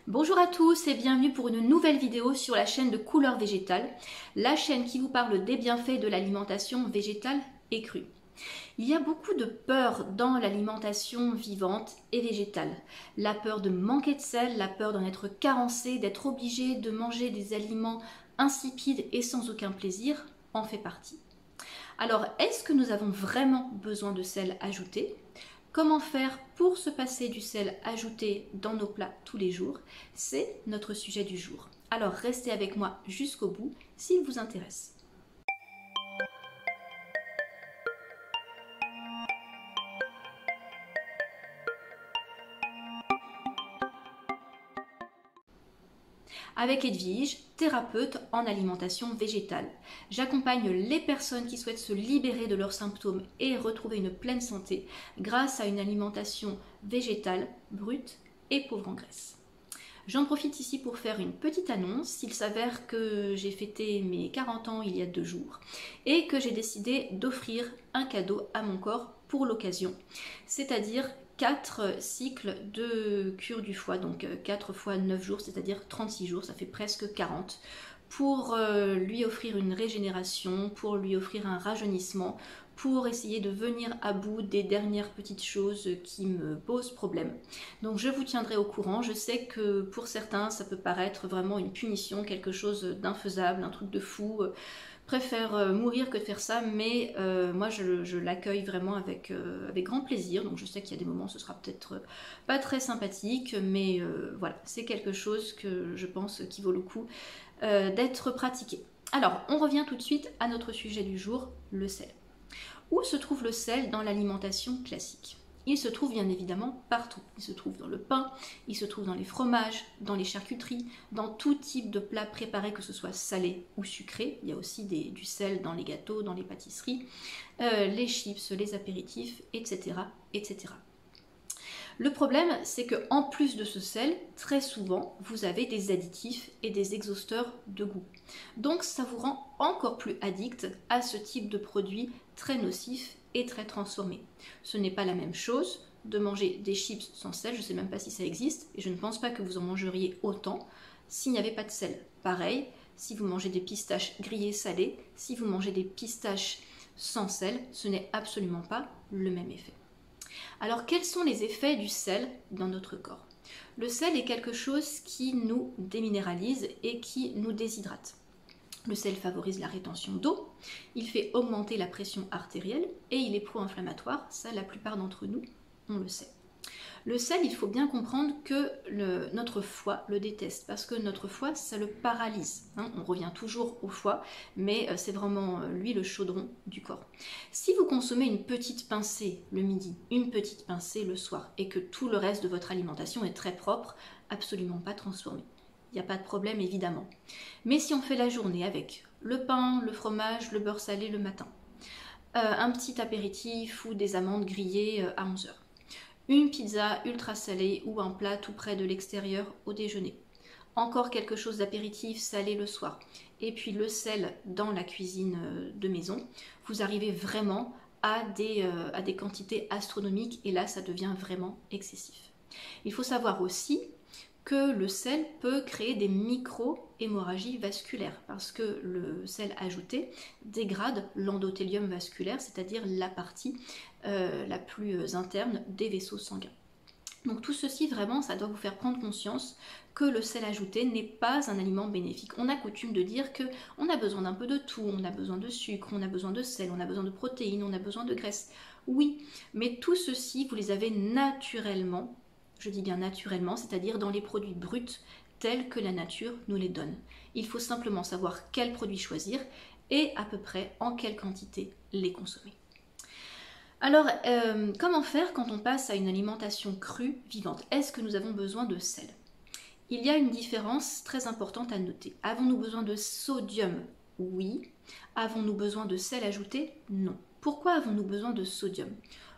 Bonjour à tous et bienvenue pour une nouvelle vidéo sur la chaîne de Couleurs Végétales, la chaîne qui vous parle des bienfaits de l'alimentation végétale et crue. Il y a beaucoup de peur dans l'alimentation vivante et végétale. La peur de manquer de sel, la peur d'en être carencé, d'être obligé de manger des aliments insipides et sans aucun plaisir en fait partie. Alors, est-ce que nous avons vraiment besoin de sel ajouté ? Comment faire pour se passer du sel ajouté dans nos plats tous les jours? C'est notre sujet du jour. Alors restez avec moi jusqu'au bout s'il vous intéresse. Avec Edwige, thérapeute en alimentation végétale. J'accompagne les personnes qui souhaitent se libérer de leurs symptômes et retrouver une pleine santé grâce à une alimentation végétale, brute et pauvre en graisse. J'en profite ici pour faire une petite annonce. Il s'avère que j'ai fêté mes 40 ans il y a 2 jours et que j'ai décidé d'offrir un cadeau à mon corps pour l'occasion, c'est-à-dire 4 cycles de cure du foie, donc 4 fois 9 jours, c'est-à-dire 36 jours, ça fait presque 40, pour lui offrir une régénération, pour lui offrir un rajeunissement, pour essayer de venir à bout des dernières petites choses qui me posent problème. Donc je vous tiendrai au courant. Je sais que pour certains ça peut paraître vraiment une punition, quelque chose d'infaisable, un truc de fou, préfère mourir que de faire ça, mais moi je l'accueille vraiment avec grand plaisir. Donc je sais qu'il y a des moments où ce sera peut-être pas très sympathique, mais voilà, c'est quelque chose que je pense qui vaut le coup d'être pratiqué. Alors on revient tout de suite à notre sujet du jour, le sel. Où se trouve le sel dans l'alimentation classique? Il se trouve bien évidemment partout. Il se trouve dans le pain, il se trouve dans les fromages, dans les charcuteries, dans tout type de plats préparés, que ce soit salé ou sucré. Il y a aussi du sel dans les gâteaux, dans les pâtisseries, les chips, les apéritifs, etc., etc. Le problème, c'est que en plus de ce sel, très souvent, vous avez des additifs et des exhausteurs de goût. Donc ça vous rend encore plus addict à ce type de produit très nocif et très transformé. Ce n'est pas la même chose de manger des chips sans sel, je ne sais même pas si ça existe, et je ne pense pas que vous en mangeriez autant s'il n'y avait pas de sel. Pareil, si vous mangez des pistaches grillées salées, si vous mangez des pistaches sans sel, ce n'est absolument pas le même effet. Alors, quels sont les effets du sel dans notre corps? Le sel est quelque chose qui nous déminéralise et qui nous déshydrate. Le sel favorise la rétention d'eau, il fait augmenter la pression artérielle et il est pro-inflammatoire. Ça, la plupart d'entre nous, on le sait. Le sel, il faut bien comprendre que notre foie le déteste parce que notre foie, ça le paralyse. On revient toujours au foie, mais c'est vraiment lui le chaudron du corps. Si vous consommez une petite pincée le midi, une petite pincée le soir, et que tout le reste de votre alimentation est très propre, absolument pas transformé, il n'y a pas de problème évidemment. Mais si on fait la journée avec le pain, le fromage, le beurre salé le matin, un petit apéritif ou des amandes grillées à 11 h, une pizza ultra salée ou un plat tout près de l'extérieur au déjeuner, encore quelque chose d'apéritif salé le soir, et puis le sel dans la cuisine de maison, vous arrivez vraiment à des quantités astronomiques et là ça devient vraiment excessif. Il faut savoir aussi que le sel peut créer des micro-hémorragies vasculaires parce que le sel ajouté dégrade l'endothélium vasculaire, c'est-à-dire la partie la plus interne des vaisseaux sanguins. Donc tout ceci, vraiment, ça doit vous faire prendre conscience que le sel ajouté n'est pas un aliment bénéfique. On a coutume de dire qu'on a besoin d'un peu de tout, on a besoin de sucre, on a besoin de sel, on a besoin de protéines, on a besoin de graisse. Oui, mais tout ceci, vous les avez naturellement. Je dis bien naturellement, c'est-à-dire dans les produits bruts tels que la nature nous les donne. Il faut simplement savoir quels produits choisir et à peu près en quelle quantité les consommer. Alors, comment faire quand on passe à une alimentation crue, vivante? Est-ce que nous avons besoin de sel? Il y a une différence très importante à noter. Avons-nous besoin de sodium? Oui. Avons-nous besoin de sel ajouté? Non. Pourquoi avons-nous besoin de sodium?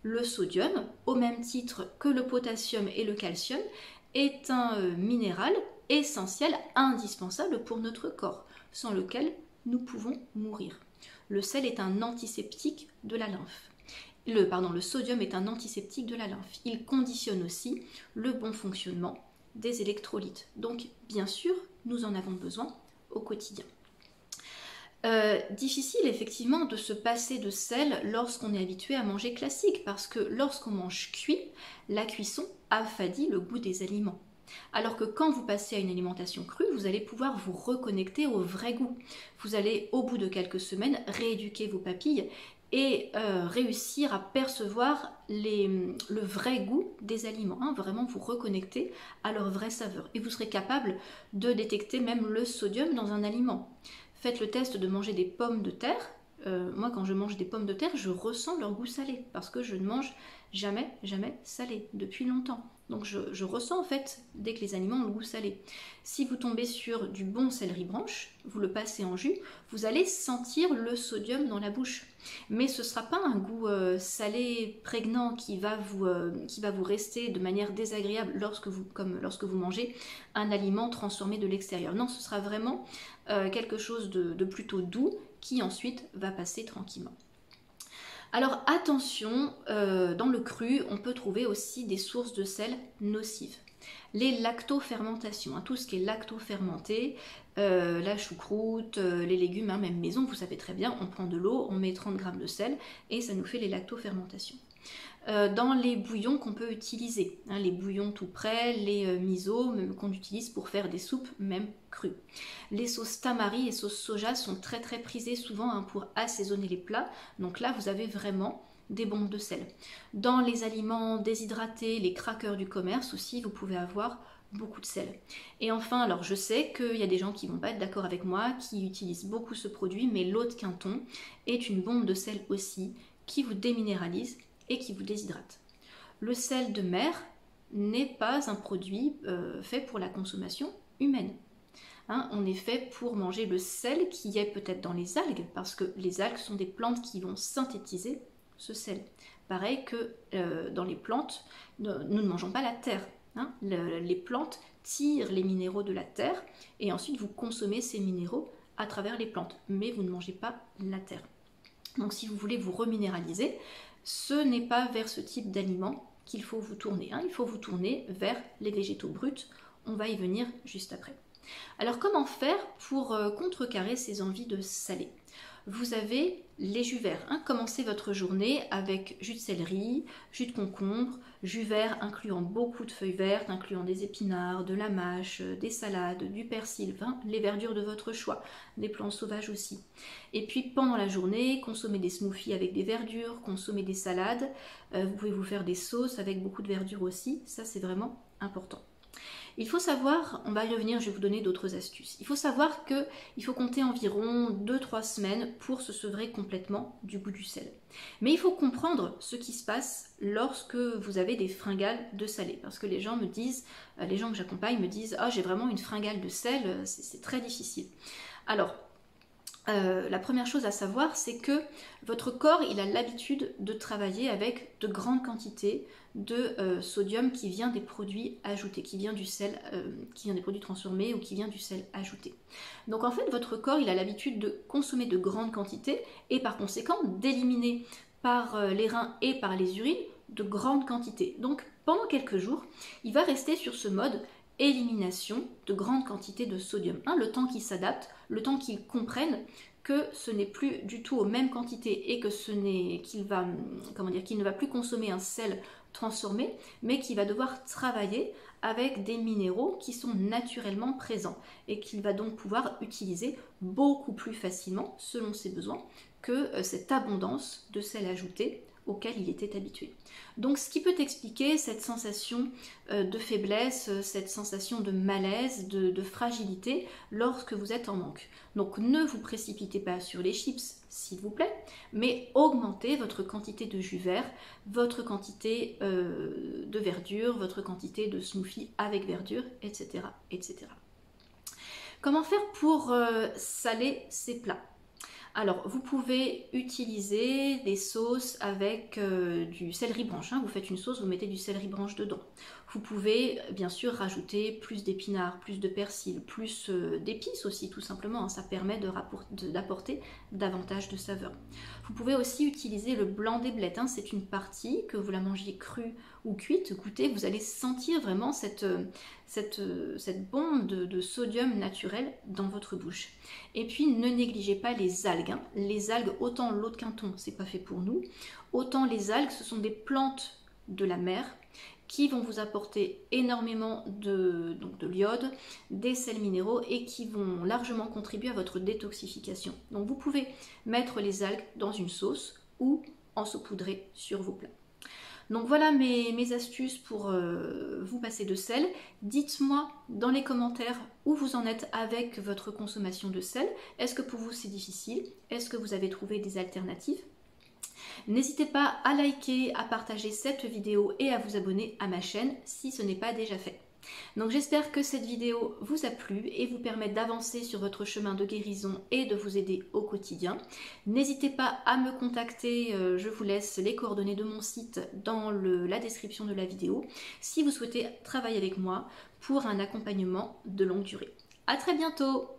Le sodium, au même titre que le potassium et le calcium, est un minéral essentiel, indispensable pour notre corps, sans lequel nous pouvons mourir. Le sel est un antiseptique de la lymphe. Le sodium est un antiseptique de la lymphe. Il conditionne aussi le bon fonctionnement des électrolytes. Donc bien sûr, nous en avons besoin au quotidien. Difficile effectivement de se passer de sel lorsqu'on est habitué à manger classique, parce que lorsqu'on mange cuit, la cuisson affadit le goût des aliments. Alors que quand vous passez à une alimentation crue, vous allez pouvoir vous reconnecter au vrai goût. Vous allez au bout de quelques semaines rééduquer vos papilles et réussir à percevoir le vrai goût des aliments, hein, vraiment vous reconnecter à leur vraie saveur. Et vous serez capable de détecter même le sodium dans un aliment. Faites le test de manger des pommes de terre. Moi, quand je mange des pommes de terre, je ressens leur goût salé parce que je ne mange jamais salé depuis longtemps. Donc je ressens en fait dès que les aliments ont le goût salé. Si vous tombez sur du bon céleri branche, vous le passez en jus, vous allez sentir le sodium dans la bouche. Mais ce ne sera pas un goût salé prégnant qui va vous rester de manière désagréable comme lorsque vous mangez un aliment transformé de l'extérieur. Non, ce sera vraiment quelque chose de plutôt doux qui ensuite va passer tranquillement. Alors attention, dans le cru, on peut trouver aussi des sources de sel nocives. Les lactofermentations, hein, tout ce qui est lactofermenté, la choucroute, les légumes, hein, même maison, vous savez très bien, on prend de l'eau, on met 30 g de sel et ça nous fait les lactofermentations. Dans les bouillons qu'on peut utiliser, hein, les bouillons tout prêts, les miso qu'on utilise pour faire des soupes, même crues. Les sauces tamari et sauces soja sont très prisées souvent, hein, pour assaisonner les plats, donc là vous avez vraiment des bombes de sel. Dans les aliments déshydratés, les crackers du commerce aussi, vous pouvez avoir beaucoup de sel. Et enfin, alors je sais qu'il y a des gens qui vont pas être d'accord avec moi, qui utilisent beaucoup ce produit, mais l'eau de Quinton est une bombe de sel aussi, qui vous déminéralise et qui vous déshydrate. Le sel de mer n'est pas un produit fait pour la consommation humaine. Hein, on est fait pour manger le sel qui est peut-être dans les algues, parce que les algues sont des plantes qui vont synthétiser ce sel. Pareil que dans les plantes, nous ne mangeons pas la terre. Hein. Les plantes tirent les minéraux de la terre et ensuite vous consommez ces minéraux à travers les plantes, mais vous ne mangez pas la terre. Donc si vous voulez vous reminéraliser, ce n'est pas vers ce type d'aliment qu'il faut vous tourner. Hein. Il faut vous tourner vers les végétaux bruts. On va y venir juste après. Alors comment faire pour contrecarrer ces envies de salé? Vous avez les jus verts. Hein. Commencez votre journée avec jus de céleri, jus de concombre, jus vert incluant beaucoup de feuilles vertes, incluant des épinards, de la mâche, des salades, du persil, hein, les verdures de votre choix, des plantes sauvages aussi. Et puis pendant la journée, consommez des smoothies avec des verdures, consommez des salades, vous pouvez vous faire des sauces avec beaucoup de verdures aussi, ça c'est vraiment important. Il faut savoir, on va y revenir, je vais vous donner d'autres astuces. Il faut savoir qu'il faut compter environ 2-3 semaines pour se sevrer complètement du goût du sel. Mais il faut comprendre ce qui se passe lorsque vous avez des fringales de salé. Parce que les gens me disent, les gens que j'accompagne me disent « Ah, j'ai vraiment une fringale de sel, c'est très difficile. » Alors, la première chose à savoir, c'est que votre corps, il a l'habitude de travailler avec de grandes quantités de sodium qui vient des produits ajoutés, qui vient du sel, qui vient des produits transformés ou qui vient du sel ajouté. Donc en fait, votre corps, il a l'habitude de consommer de grandes quantités et par conséquent d'éliminer par les reins et par les urines de grandes quantités. Donc pendant quelques jours, il va rester sur ce mode élimination de grandes quantités de sodium. Hein, le temps qu'il s'adapte, le temps qu'il comprenne que ce n'est plus du tout aux mêmes quantités et que qu'il ne va plus consommer un sel transformé, mais qu'il va devoir travailler avec des minéraux qui sont naturellement présents et qu'il va donc pouvoir utiliser beaucoup plus facilement, selon ses besoins, que cette abondance de sel ajouté auquel il était habitué. Donc ce qui peut expliquer cette sensation de faiblesse, cette sensation de malaise, de fragilité lorsque vous êtes en manque. Donc ne vous précipitez pas sur les chips, s'il vous plaît, mais augmentez votre quantité de jus vert, votre quantité de verdure, votre quantité de smoothie avec verdure, etc. etc. Comment faire pour saler ces plats ? Alors, vous pouvez utiliser des sauces avec du céleri branche. Hein. Vous faites une sauce, vous mettez du céleri branche dedans. Vous pouvez bien sûr rajouter plus d'épinards, plus de persil, plus d'épices aussi tout simplement, hein. Ça permet d'apporter davantage de saveur. Vous pouvez aussi utiliser le blanc des blettes, hein. C'est une partie, que vous la mangiez crue ou cuite, goûtez, vous allez sentir vraiment cette bombe de sodium naturel dans votre bouche. Et puis ne négligez pas les algues, hein. Les algues, autant l'eau de Quinton, c'est pas fait pour nous, autant les algues, ce sont des plantes de la mer qui vont vous apporter énormément de l'iode, des sels minéraux et qui vont largement contribuer à votre détoxification. Donc vous pouvez mettre les algues dans une sauce ou en saupoudrer sur vos plats. Donc voilà mes astuces pour vous passer de sel. Dites-moi dans les commentaires où vous en êtes avec votre consommation de sel. Est-ce que pour vous c'est difficile? Est-ce que vous avez trouvé des alternatives? N'hésitez pas à liker, à partager cette vidéo et à vous abonner à ma chaîne si ce n'est pas déjà fait. Donc j'espère que cette vidéo vous a plu et vous permet d'avancer sur votre chemin de guérison et de vous aider au quotidien. N'hésitez pas à me contacter, je vous laisse les coordonnées de mon site dans la description de la vidéo si vous souhaitez travailler avec moi pour un accompagnement de longue durée. À très bientôt!